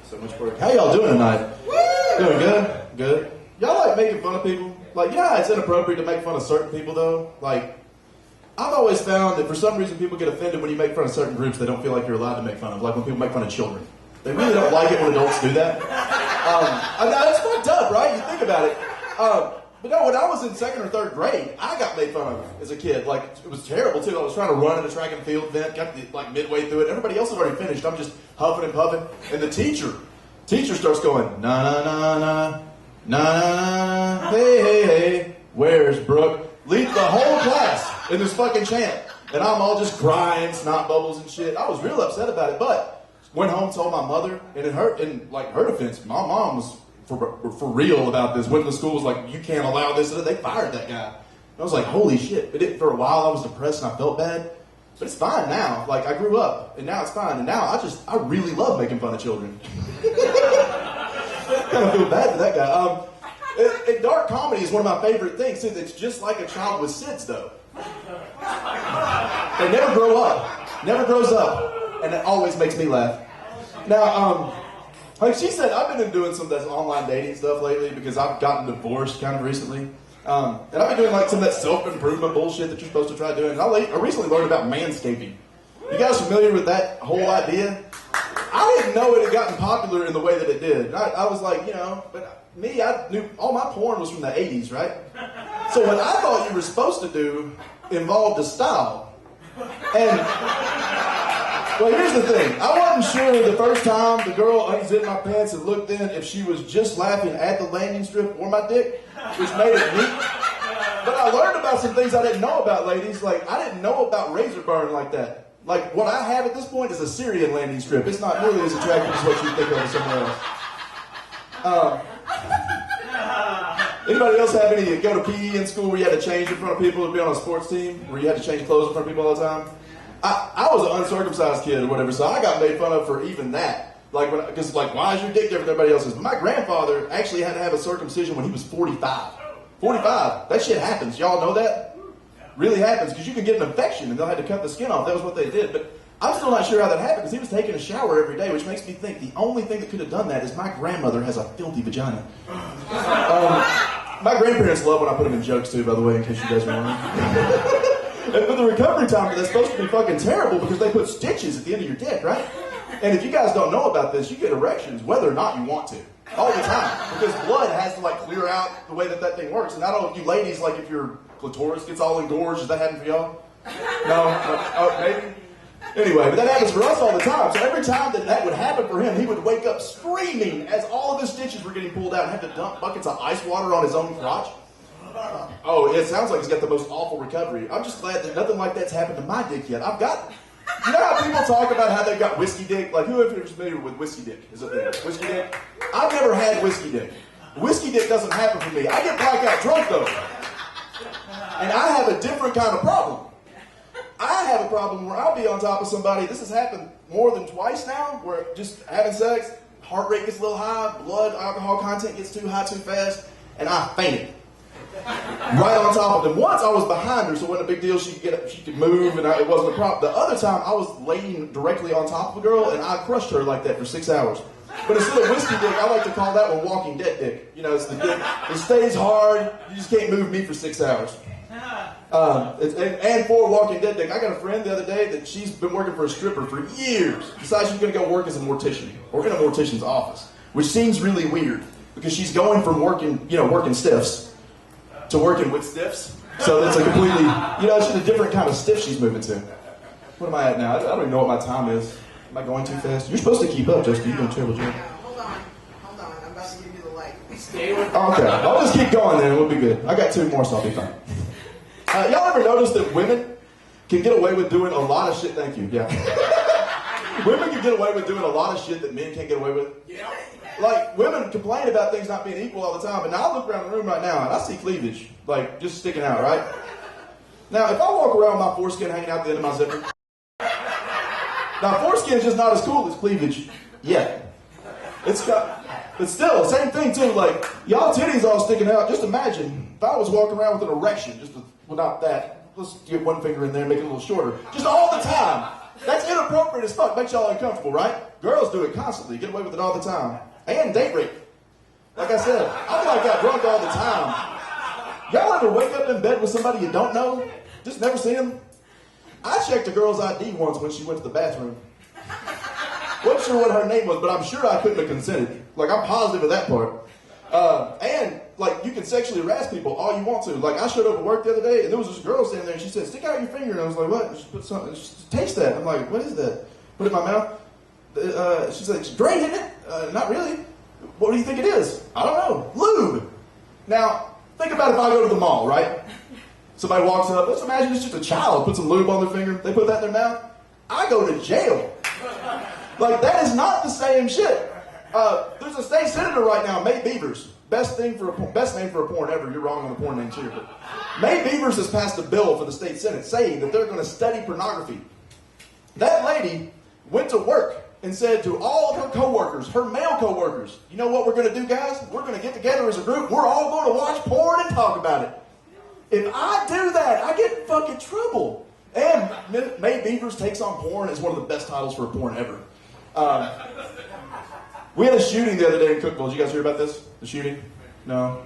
So much work. How y'all doing tonight? Doing good? Good. Y'all like making fun of people? Like, you know how it's inappropriate to make fun of certain people, though? Like, I've always found that for some reason people get offended when you make fun of certain groups they don't feel like you're allowed to make fun of. Like when people make fun of children. They really don't like it when adults do that. It's fucked up, right? You think about it. But no, when I was in second or third grade, I got made fun of as a kid. Like, it was terrible, too. I was trying to run in a track and field event, got midway through it. Everybody else had already finished. I'm just huffing and puffing. And the teacher starts going, na, na, na, na, na, na, na, hey, hey, hey, where's Brook? Leads the whole class in this fucking chant. And I'm all just crying, snot bubbles and shit. I was real upset about it, but went home, told my mother, and it hurt, in like her defense, my mom was for real about this. Went to the school, was like, you can't allow this. And they fired that guy. And I was like, holy shit. For a while I was depressed and I felt bad. But it's fine now. Like, I grew up and now it's fine. And now I really love making fun of children. I kind of feel bad for that guy. Dark comedy is one of my favorite things. See, it's just like a child with SIDS, though. They never grow up. Never grows up. And it always makes me laugh. Now, like she said, I've been doing some of that online dating stuff lately because I've gotten divorced kind of recently. And I've been doing like some of that self-improvement bullshit that you're supposed to try doing. And I recently learned about manscaping. You guys familiar with that whole idea? I didn't know it had gotten popular in the way that it did. I was like, but me, I knew all my porn was from the 80s, right? So what I thought you were supposed to do involved a style. And, well, here's the thing. I wasn't sure the first time the girl unzipped my pants and looked in if she was just laughing at the landing strip or my dick, which made it neat. But I learned about some things I didn't know about, ladies. Like, I didn't know about razor burn like that. Like, what I have at this point is a Syrian landing strip. It's not nearly as attractive as what you think of somewhere else. Anybody else have any go to PE in school where you had to change in front of people to be on a sports team? Where you had to change clothes in front of people all the time? I was an uncircumcised kid or whatever, so I got made fun of for even that. Like, because why is your dick different than everybody else's? But my grandfather actually had to have a circumcision when he was 45. 45. That shit happens. Y'all know that? Really happens because you can get an infection and they'll have to cut the skin off. That was what they did. But I'm still not sure how that happened because he was taking a shower every day, which makes me think the only thing that could have done that is my grandmother has a filthy vagina. My grandparents love when I put them in jokes too, by the way, in case you guys are wondering. And for the recovery time, that's supposed to be fucking terrible because they put stitches at the end of your dick, right? And if you guys don't know about this, you get erections whether or not you want to. All the time. Because blood has to clear out the way that thing works. And I don't know if you ladies, if your clitoris gets all engorged, does that happen for y'all? No? Oh, maybe? Anyway, but that happens for us all the time. So every time that would happen for him, he would wake up screaming as all of his stitches were getting pulled out and have to dump buckets of ice water on his own crotch. Oh, it sounds like he's got the most awful recovery. I'm just glad that nothing like that's happened to my dick yet. You know how people talk about how they've got whiskey dick? Like, who is familiar with whiskey dick? Is it whiskey dick? I've never had whiskey dick. Whiskey dick doesn't happen for me. I get blackout drunk, though. And I have a different kind of problem. I have a problem where I'll be on top of somebody. This has happened more than twice now, where just having sex, heart rate gets a little high, blood alcohol content gets too high too fast, and I fainted. Right on top of them. Once I was behind her, so it wasn't a big deal. She could move, and it wasn't a problem. The other time, I was laying directly on top of a girl, and I crushed her like that for 6 hours. But instead of whiskey dick, I like to call that one Walking Dead dick. It's the dick. It stays hard. You just can't move me for 6 hours. And for Walking Dead dick, I got a friend the other day that she's been working for a stripper for years. Decides she's going to go work as a mortician, or in a mortician's office, which seems really weird because she's going from working stiffs to working with stiffs. So that's a completely, it's just a different kind of stiff she's moving to. What am I at now? I don't even know what my time is. Am I going too fast? You're supposed to keep up, Justin. You're doing a terrible job. Hold on. I'm about to give you the light. Stay with me. Okay, I'll just keep going then. We'll be good. I got 2 more, so I'll be fine. Y'all ever notice that women can get away with doing a lot of shit? Thank you. Yeah. Women can get away with doing a lot of shit that men can't get away with. Yeah. Like, women complain about things not being equal all the time, but now I look around the room right now and I see cleavage, just sticking out, right? Now, if I walk around with my foreskin hanging out the end of my zipper, now foreskin is just not as cool as cleavage yet. But still, same thing too, y'all titties all sticking out. Just imagine if I was walking around with an erection, not that. Let's get one finger in there and make it a little shorter. Just all the time. That's inappropriate as fuck. Makes y'all uncomfortable, right? Girls do it constantly. Get away with it all the time. And date rape. Like I said, I feel like I drunk all the time. Y'all ever wake up in bed with somebody you don't know? Just never seen them? I checked a girl's ID once when she went to the bathroom. Wasn't sure what her name was, but I'm sure I couldn't have consented. Like, I'm positive of that part. And, like, you can sexually harass people all you want to. Like, I showed up at work the other day, and there was this girl standing there, and she said, stick out your finger. And I was like, what? And she put something, taste that. I'm like, what is that? Put it in my mouth. She's like, draining it? Not really. What do you think it is? I don't know. Lube. Now, think about if I go to the mall, right? Somebody walks up, let's imagine it's just a child, put some lube on their finger, they put that in their mouth. I go to jail. Like, that is not the same shit. There's a state senator right now, May Beavers. Best name for a porn ever. You're wrong on the porn names here. But May Beavers has passed a bill for the state senate saying that they're going to study pornography. That lady went to work and said to all of her coworkers, her male coworkers, you know what we're going to do, guys? We're going to get together as a group. We're all going to watch porn and talk about it. If I do that, I get in fucking trouble. And May Beavers Takes on Porn is one of the best titles for a porn ever. We had a shooting the other day in Cookeville. Did you guys hear about this? The shooting? No?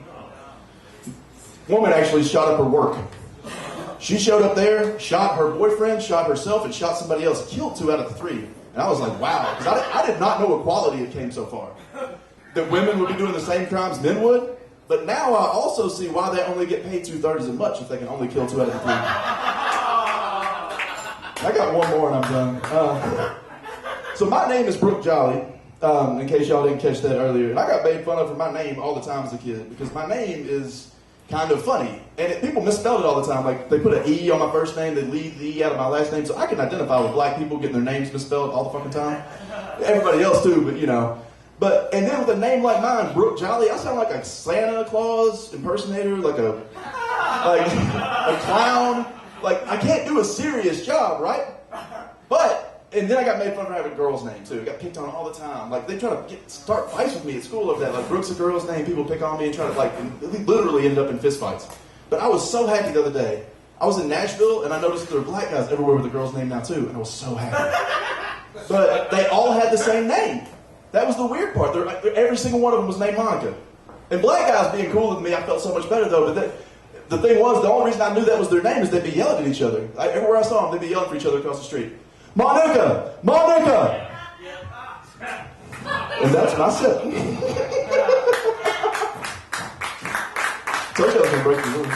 Woman actually shot up her work. She showed up there, shot her boyfriend, shot herself, and shot somebody else. Killed 2 out of the 3. And I was like, wow. Because I did not know equality it came so far. That women would be doing the same crimes men would. But now I also see why they only get paid 2/3 as much if they can only kill 2 out of the 3. I got one more and I'm done. So my name is Brook Jolley, in case y'all didn't catch that earlier. And I got made fun of for my name all the time as a kid because my name is kind of funny. And people misspelled it all the time. Like, they put an E on my first name, they leave the E out of my last name. So I can identify with black people getting their names misspelled all the fucking time. Everybody else too, but you know. And then with a name like mine, Brook Jolley, I sound like a Santa Claus impersonator, like a clown. Like, I can't do a serious job, right? And then I got made fun for having a girl's name too. I got picked on all the time. Like, they try to start fights with me at school over that. Like, Brook's a girl's name, people pick on me and try to literally ended up in fist fights. But I was so happy the other day. I was in Nashville and I noticed there were black guys everywhere with a girl's name now too, and I was so happy. But they all had the same name. That was the weird part. Every single one of them was named Monica. And black guys being cool with me, I felt so much better though. But the thing was, the only reason I knew that was their name is they'd be yelling at each other. Everywhere I saw them, they'd be yelling for each other across the street. Monica! Monica! And that's what I said. Told you I was going to break the rules.